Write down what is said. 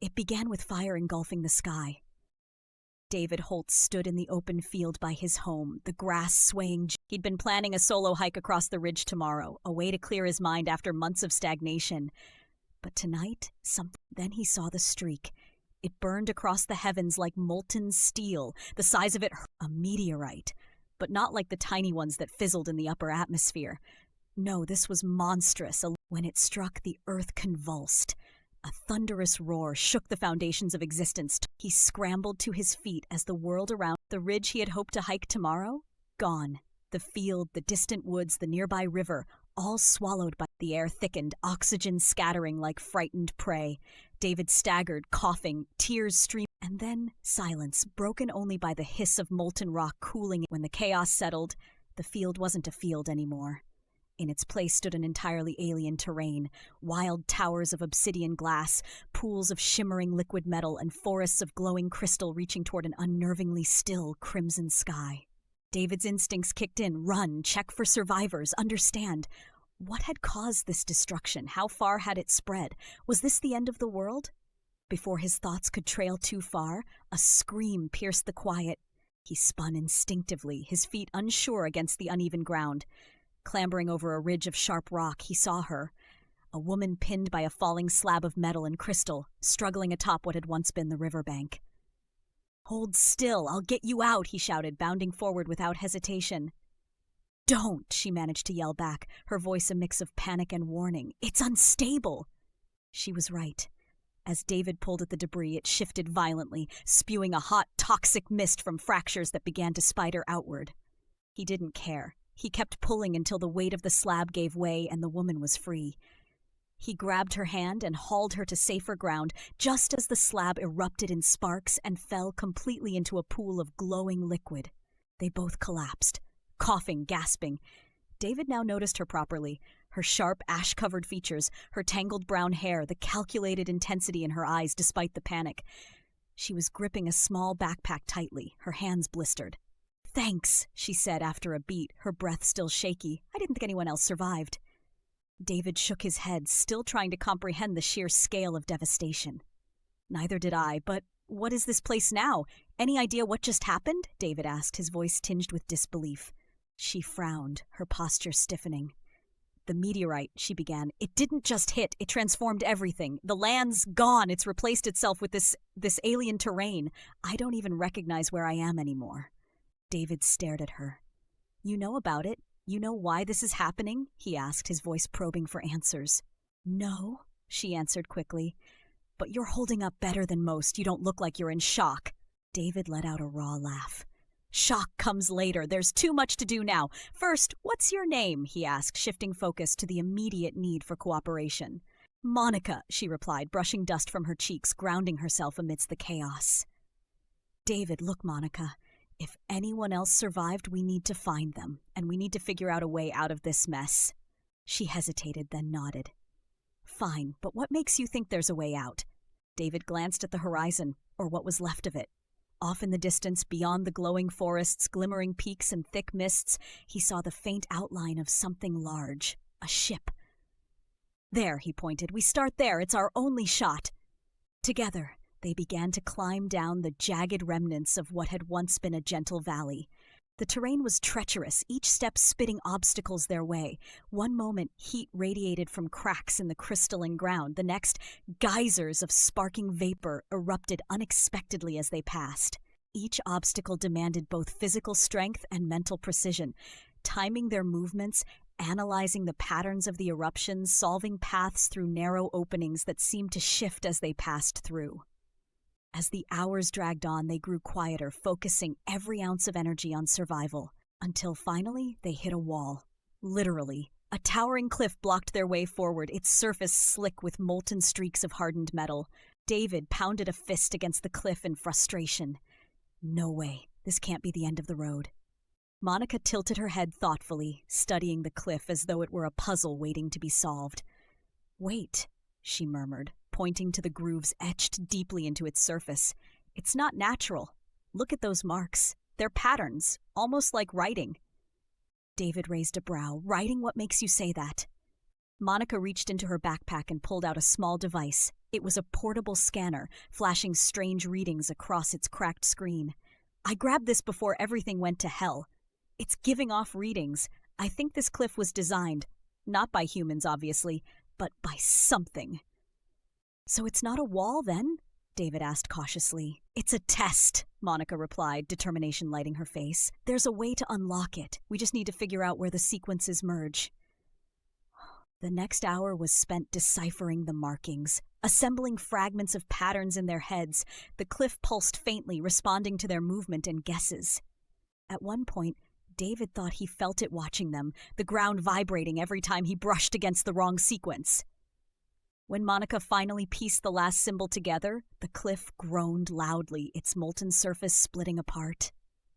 It began with fire engulfing the sky. David Holt stood in the open field by his home, the grass swaying. He'd been planning a solo hike across the ridge tomorrow, a way to clear his mind after months of stagnation. But tonight, then he saw the streak. It burned across the heavens like molten steel, the size of it a meteorite, but not like the tiny ones that fizzled in the upper atmosphere. No, this was monstrous. When it struck, the earth convulsed. A thunderous roar shook the foundations of existence. He scrambled to his feet as the world around the ridge he had hoped to hike tomorrow, gone. The field, the distant woods, the nearby river, all swallowed by the air thickened, oxygen scattering like frightened prey. David staggered, coughing, tears streamed, and then silence, broken only by the hiss of molten rock cooling. When the chaos settled, the field wasn't a field anymore. In its place stood an entirely alien terrain, wild towers of obsidian glass, pools of shimmering liquid metal, and forests of glowing crystal reaching toward an unnervingly still crimson sky. David's instincts kicked in. Run, check for survivors, understand. What had caused this destruction? How far had it spread? Was this the end of the world? Before his thoughts could trail too far, a scream pierced the quiet. He spun instinctively, his feet unsure against the uneven ground. Clambering over a ridge of sharp rock, he saw her, a woman pinned by a falling slab of metal and crystal, struggling atop what had once been the riverbank. "Hold still, I'll get you out," he shouted, bounding forward without hesitation. "Don't," she managed to yell back, her voice a mix of panic and warning. "It's unstable." She was right. As David pulled at the debris, it shifted violently, spewing a hot, toxic mist from fractures that began to spider outward. He didn't care. He kept pulling until the weight of the slab gave way and the woman was free. He grabbed her hand and hauled her to safer ground just as the slab erupted in sparks and fell completely into a pool of glowing liquid. They both collapsed, coughing, gasping. David now noticed her properly, her sharp, ash-covered features, her tangled brown hair, the calculated intensity in her eyes despite the panic. She was gripping a small backpack tightly, her hands blistered. "Thanks," she said after a beat, her breath still shaky. "I didn't think anyone else survived." David shook his head, still trying to comprehend the sheer scale of devastation. "Neither did I, but what is this place now? Any idea what just happened?" David asked, his voice tinged with disbelief. She frowned, her posture stiffening. "The meteorite," she began. "It didn't just hit, it transformed everything. The land's gone, it's replaced itself with this alien terrain. I don't even recognize where I am anymore." David stared at her. "You know about it? You know why this is happening?" he asked, his voice probing for answers. "No," she answered quickly. "But you're holding up better than most. You don't look like you're in shock." David let out a raw laugh. "Shock comes later. There's too much to do now. First, what's your name?" he asked, shifting focus to the immediate need for cooperation. "Monica," she replied, brushing dust from her cheeks, grounding herself amidst the chaos. "David, look, Monica. If anyone else survived, we need to find them, and we need to figure out a way out of this mess." She hesitated, then nodded. "Fine, but what makes you think there's a way out?" David glanced at the horizon, or what was left of it. Off in the distance, beyond the glowing forests, glimmering peaks, and thick mists, he saw the faint outline of something large, a ship. "There," he pointed. "We start there. It's our only shot." Together, they began to climb down the jagged remnants of what had once been a gentle valley. The terrain was treacherous, each step spitting obstacles their way. One moment, heat radiated from cracks in the crystalline ground. The next, geysers of sparking vapor erupted unexpectedly as they passed. Each obstacle demanded both physical strength and mental precision, timing their movements, analyzing the patterns of the eruptions, solving paths through narrow openings that seemed to shift as they passed through. As the hours dragged on, they grew quieter, focusing every ounce of energy on survival, until finally they hit a wall. Literally, a towering cliff blocked their way forward, its surface slick with molten streaks of hardened metal. David pounded a fist against the cliff in frustration. "No way, this can't be the end of the road." Monica tilted her head thoughtfully, studying the cliff as though it were a puzzle waiting to be solved. "Wait," she murmured, pointing to the grooves etched deeply into its surface. "It's not natural. Look at those marks. They're patterns, almost like writing." David raised a brow. "Writing? What makes you say that?" Monica reached into her backpack and pulled out a small device. It was a portable scanner, flashing strange readings across its cracked screen. I grabbed this before everything went to hell. It's giving off readings. I think this cliff was designed, not by humans, obviously, but by something. So it's not a wall, then? David asked cautiously. It's a test, Monica replied, determination lighting her face. There's a way to unlock it. We just need to figure out where the sequences merge. The next hour was spent deciphering the markings, assembling fragments of patterns in their heads. The cliff pulsed faintly, responding to their movement and guesses. At one point, David thought he felt it watching them, the ground vibrating every time he brushed against the wrong sequence. When Monica finally pieced the last symbol together, the cliff groaned loudly, its molten surface splitting apart.